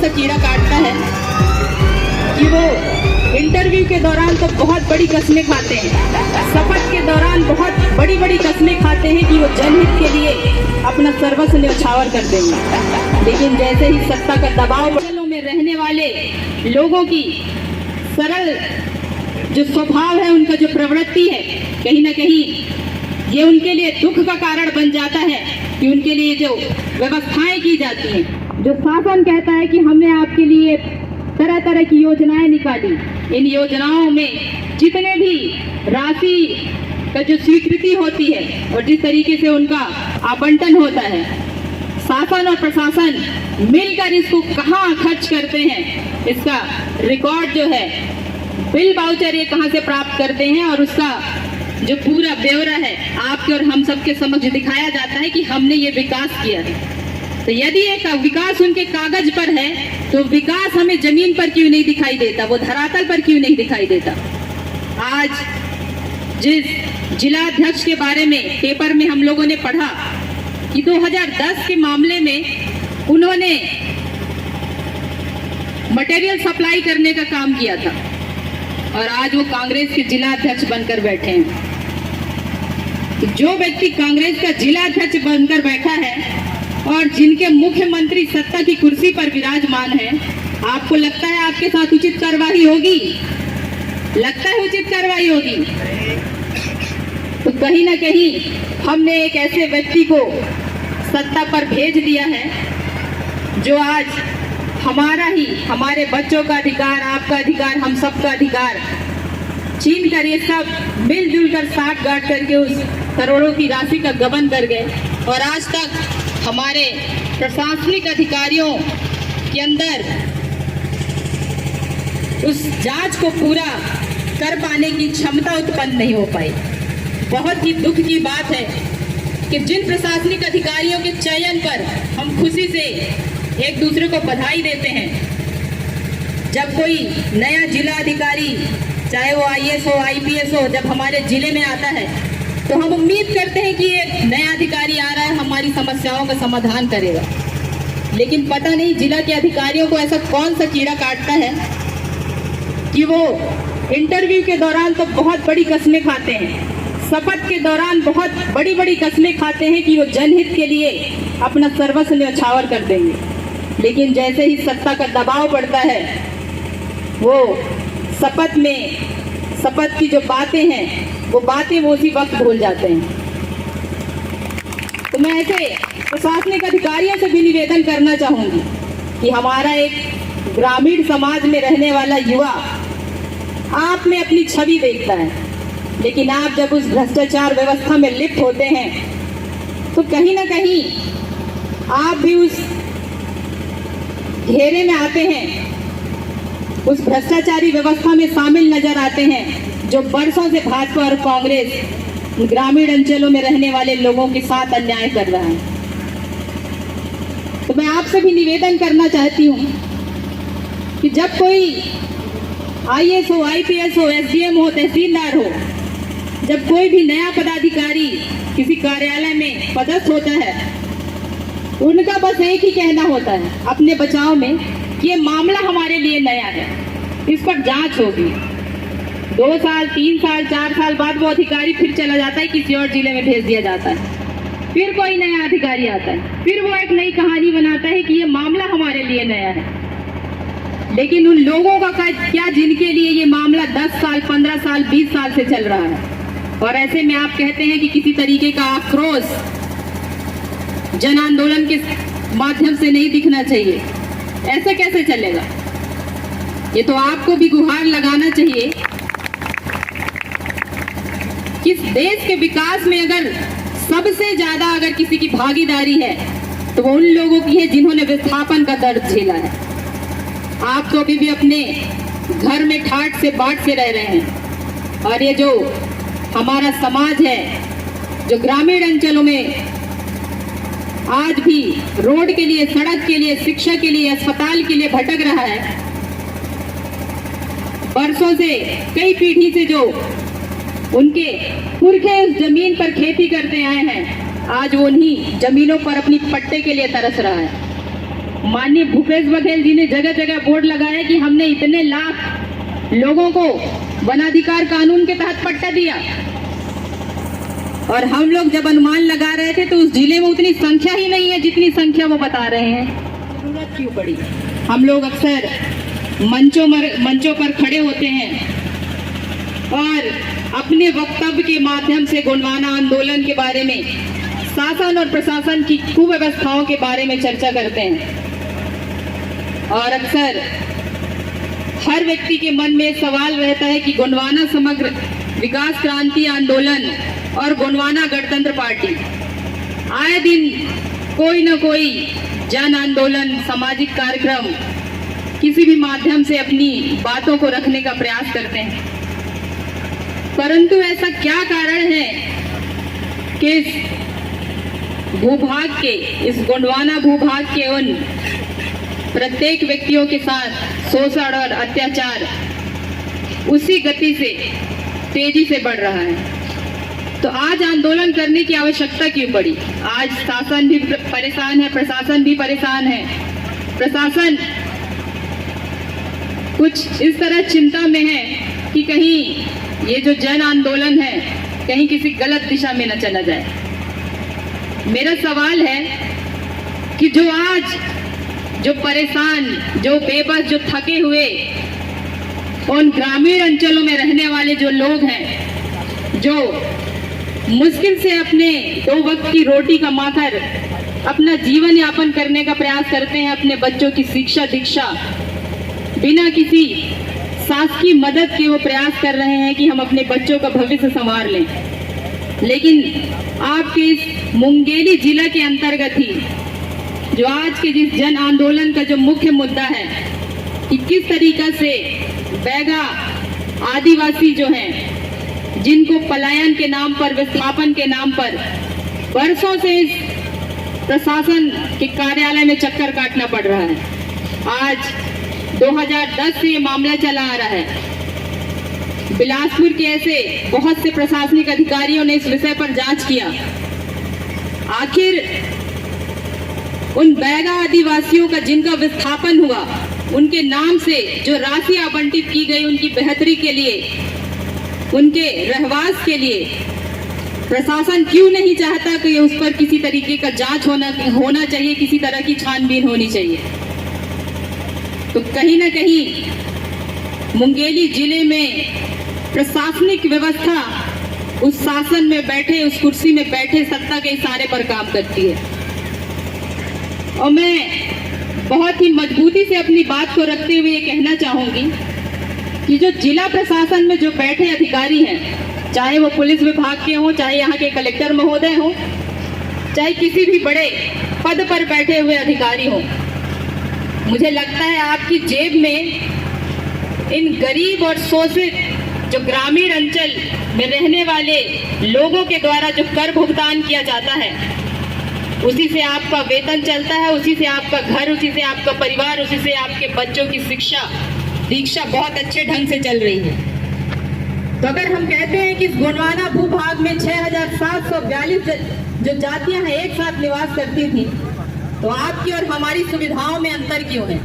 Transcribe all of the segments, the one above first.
सा कीड़ा काटता है कि वो इंटरव्यू के दौरान तो बहुत बड़ी कस्में खाते हैं, शपथ के दौरान बहुत बड़ी बड़ी कस्में खाते हैं कि वो जनहित के लिए अपना सर्वस्व न्यौछावर कर देंगे। लेकिन जैसे ही सत्ता का दबाव में रहने वाले लोगों की सरल जो स्वभाव है, उनका जो प्रवृत्ति है, कहीं ना कहीं ये उनके लिए दुख का कारण बन जाता है कि उनके लिए जो व्यवस्थाएं की जाती हैं, जो शासन कहता है कि हमने आपके लिए तरह तरह की योजनाएं निकाली, इन योजनाओं में जितने भी राशि का जो स्वीकृति होती है और जिस तरीके से उनका आवंटन होता है, शासन और प्रशासन मिलकर इसको कहाँ खर्च करते हैं, इसका रिकॉर्ड जो है, बिल वाउचर ये कहाँ से प्राप्त करते हैं और उसका जो पूरा ब्यौरा है आपके और हम सबके समक्ष दिखाया जाता है कि हमने ये विकास किया है। तो यदि एक विकास उनके कागज पर है तो विकास हमें जमीन पर क्यों नहीं दिखाई देता, वो धरातल पर क्यों नहीं दिखाई देता। आज जिस जिलाध्यक्ष के बारे में पेपर में हम लोगों ने पढ़ा कि 2010 के मामले में उन्होंने मटेरियल सप्लाई करने का काम किया था और आज वो कांग्रेस के जिलाध्यक्ष बनकर बैठे हैं। जो व्यक्ति कांग्रेस का जिलाध्यक्ष बनकर बैठा है और जिनके मुख्यमंत्री सत्ता की कुर्सी पर विराजमान है, आपको लगता है आपके साथ उचित कार्रवाई होगी? लगता है उचित कार्रवाई होगी? तो कहीं ना कहीं हमने एक ऐसे व्यक्ति को सत्ता पर भेज दिया है जो आज हमारा ही, हमारे बच्चों का अधिकार, आपका अधिकार, हम सबका अधिकार छीन कर ये सब मिलजुल कर साठ गांठ करके उस करोड़ों की राशि का गबन कर गए और आज तक हमारे प्रशासनिक अधिकारियों के अंदर उस जांच को पूरा कर पाने की क्षमता उत्पन्न नहीं हो पाई। बहुत ही दुख की बात है कि जिन प्रशासनिक अधिकारियों के चयन पर हम खुशी से एक दूसरे को बधाई देते हैं, जब कोई नया जिला अधिकारी, चाहे वो आईएएस हो, आईपीएस हो, जब हमारे जिले में आता है तो हम उम्मीद करते हैं कि एक नया अधिकारी आ रहा है, हमारी समस्याओं का समाधान करेगा। लेकिन पता नहीं जिला के अधिकारियों को ऐसा कौन सा कीड़ा काटता है कि वो इंटरव्यू के दौरान तो बहुत बड़ी कस्में खाते हैं, शपथ के दौरान बहुत बड़ी बड़ी कस्में खाते हैं कि वो जनहित के लिए अपना सर्वस्व न्यौछावर कर देंगे। लेकिन जैसे ही सत्ता का दबाव बढ़ता है, वो शपथ की जो बातें हैं, वो बातें वो उसी वक्त भूल जाते हैं। तो मैं ऐसे प्रशासनिक अधिकारियों से भी निवेदन करना चाहूंगी कि हमारा एक ग्रामीण समाज में रहने वाला युवा आप में अपनी छवि देखता है, लेकिन आप जब उस भ्रष्टाचार व्यवस्था में लिप्त होते हैं तो कहीं ना कहीं आप भी उस घेरे में आते हैं, उस भ्रष्टाचारी व्यवस्था में शामिल नजर आते हैं जो बरसों से भाजपा और कांग्रेस ग्रामीण अंचलों में रहने वाले लोगों के साथ अन्याय कर रहा है। तो मैं आपसे भी निवेदन करना चाहती हूँ कि जब कोई आईएएस हो, आईपीएस हो, एसडीएम हो, तहसीलदार हो, जब कोई भी नया पदाधिकारी किसी कार्यालय में पदस्थ होता है, उनका बस एक ही कहना होता है अपने बचाव में कि ये मामला हमारे लिए नया है, इस पर जांच होगी। 2 साल, 3 साल, 4 साल बाद वो अधिकारी फिर चला जाता है, किसी और जिले में भेज दिया जाता है, फिर कोई नया अधिकारी आता है, फिर वो एक नई कहानी बनाता है कि ये मामला हमारे लिए नया है। लेकिन उन लोगों का क्या जिनके लिए ये मामला 10 साल, 15 साल, 20 साल से चल रहा है, और ऐसे में आप कहते हैं कि किसी तरीके का आक्रोश जन आंदोलन के माध्यम से नहीं दिखना चाहिए। ऐसे कैसे चलेगा? ये तो आपको भी गुहार लगाना चाहिए कि देश के विकास में अगर सबसे ज्यादा अगर किसी की भागीदारी है तो वो उन लोगों की है जिन्होंने विस्थापन का दर्द झेला है। आप तो अभी भी अपने घर में ठाट से बाट से रह रहे हैं, और ये जो हमारा समाज है जो ग्रामीण अंचलों में आज भी रोड के लिए, सड़क के लिए, शिक्षा के लिए, अस्पताल के लिए भटक रहा है, बरसों से, कई पीढ़ी से जो उनके पुरखे उस जमीन पर खेती करते आए हैं, आज वो उन्हीं जमीनों पर अपनी पट्टे के लिए तरस रहा है। माननीय भूपेश बघेल जी ने जगह जगह बोर्ड लगाया कि हमने इतने लाख लोगों को वनाधिकार कानून के तहत पट्टा दिया, और हम लोग जब अनुमान लगा रहे थे तो उस जिले में उतनी संख्या ही नहीं है जितनी संख्या वो बता रहे हैं। जरूरत क्यों पड़ी? हम लोग अक्सर मंचों पर खड़े होते हैं और अपने वक्तव्य के माध्यम से गोंडवाना आंदोलन के बारे में, शासन और प्रशासन की कुव्यवस्थाओं के बारे में चर्चा करते हैं, और अक्सर हर व्यक्ति के मन में सवाल रहता है कि गोंडवाना समग्र विकास क्रांति आंदोलन और गोंडवाना गणतंत्र पार्टी आए दिन कोई न कोई जन आंदोलन, सामाजिक कार्यक्रम किसी भी माध्यम से अपनी बातों को रखने का प्रयास करते हैं, परंतु ऐसा क्या कारण है कि इस भूभाग के, इस गोंडवाना भूभाग के उन प्रत्येक व्यक्तियों के साथ शोषण और अत्याचार उसी गति से, तेजी से बढ़ रहा है? तो आज आंदोलन करने की आवश्यकता क्यों पड़ी? आज शासन भी परेशान है, प्रशासन भी परेशान है। प्रशासन कुछ इस तरह चिंता में है कि कहीं ये जो जन आंदोलन है कहीं किसी गलत दिशा में न चला जाए। मेरा सवाल है कि जो आज जो परेशान, जो बेबस, जो थके हुए उन ग्रामीण अंचलों में रहने वाले जो लोग हैं, जो मुश्किल से अपने 2 वक्त की रोटी कमाकर अपना जीवन यापन करने का प्रयास करते हैं, अपने बच्चों की शिक्षा दीक्षा बिना किसी शासकीय मदद के वो प्रयास कर रहे हैं कि हम अपने बच्चों का भविष्य संवार लें, लेकिन आपके इस मुंगेली जिला के अंतर्गत ही जो आज के जिस जन आंदोलन का जो मुख्य मुद्दा है कि किस तरीका से बैगा आदिवासी जो हैं, जिनको पलायन के नाम पर, विस्थापन के नाम पर वर्षों से इस प्रशासन के कार्यालय में चक्कर काटना पड़ रहा है। आज 2010 से ये मामला चला आ रहा है। बिलासपुर के ऐसे बहुत से प्रशासनिक अधिकारियों ने इस विषय पर जांच किया। आखिर उन बैगा आदिवासियों का जिनका विस्थापन हुआ, उनके नाम से जो राशि आवंटित की गई उनकी बेहतरी के लिए, उनके रहवास के लिए, प्रशासन क्यों नहीं चाहता कि उस पर किसी तरीके का जांच होना चाहिए, किसी तरह की छानबीन होनी चाहिए? तो कहीं ना कहीं मुंगेली जिले में प्रशासनिक व्यवस्था उस शासन में बैठे, उस कुर्सी में बैठे सत्ता के इशारे पर काम करती है। और मैं बहुत ही मजबूती से अपनी बात को रखते हुए ये कहना चाहूंगी कि जो जिला प्रशासन में जो बैठे अधिकारी हैं, चाहे वो पुलिस विभाग के हों, चाहे यहाँ के कलेक्टर महोदय हों, चाहे किसी भी बड़े पद पर बैठे हुए अधिकारी हों, मुझे लगता है आपकी जेब में इन गरीब और शोषित जो ग्रामीण अंचल में रहने वाले लोगों के द्वारा जो कर भुगतान किया जाता है, उसी से आपका वेतन चलता है, उसी से आपका घर, उसी से आपका परिवार, उसी से आपके बच्चों की शिक्षा दीक्षा बहुत अच्छे ढंग से चल रही है। तो अगर हम कहते हैं कि इस गोंडवाना भूभाग में 6742 जो जातियां हैं एक साथ निवास करती थी, तो आपकी और हमारी सुविधाओं में अंतर क्यों है?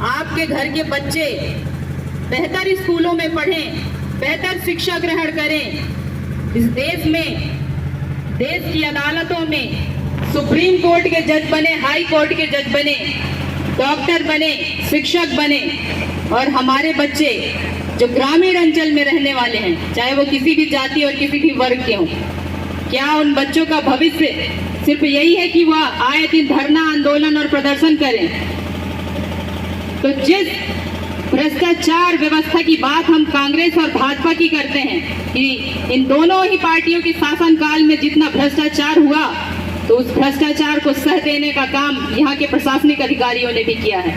आपके घर के बच्चे बेहतर स्कूलों में पढ़ें, बेहतर शिक्षा ग्रहण करें, इस देश में, देश की अदालतों में सुप्रीम कोर्ट के जज बने, हाई कोर्ट के जज बने, डॉक्टर बने, शिक्षक बने, और हमारे बच्चे जो ग्रामीण अंचल में रहने वाले हैं, चाहे वो किसी भी जाति और किसी भी वर्ग के हों, क्या उन बच्चों का भविष्य सिर्फ यही है कि वह आए दिन धरना, आंदोलन और प्रदर्शन करें? तो जिस भ्रष्टाचार व्यवस्था की बात हम कांग्रेस और भाजपा की करते हैं कि इन दोनों ही पार्टियों के शासनकाल में जितना भ्रष्टाचार हुआ, तो उस भ्रष्टाचार को सह देने का काम यहाँ के प्रशासनिक अधिकारियों ने भी किया है।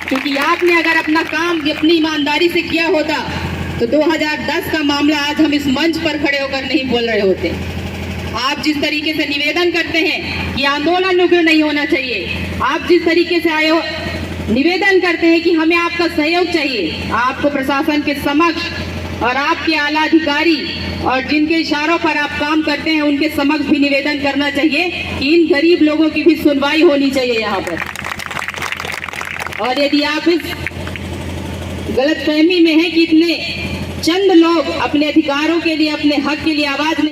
क्योंकि आपने अगर अपना काम अपनी ईमानदारी से किया होता तो 2010 का मामला आज हम इस मंच पर खड़े होकर नहीं बोल रहे होते। आप जिस तरीके से निवेदन करते हैं कि आंदोलन उग्र नहीं होना चाहिए, आप जिस तरीके से निवेदन करते हैं कि हमें आपका सहयोग चाहिए, आपको प्रशासन के समक्ष और आपके आला अधिकारी और जिनके इशारों पर आप काम करते हैं उनके समक्ष भी निवेदन करना चाहिए कि इन गरीब लोगों की भी सुनवाई होनी चाहिए यहाँ पर। और यदि आप इस गलतफहमी में हैं कि इतने चंद लोग अपने अधिकारों के लिए, अपने हक के लिए आवाज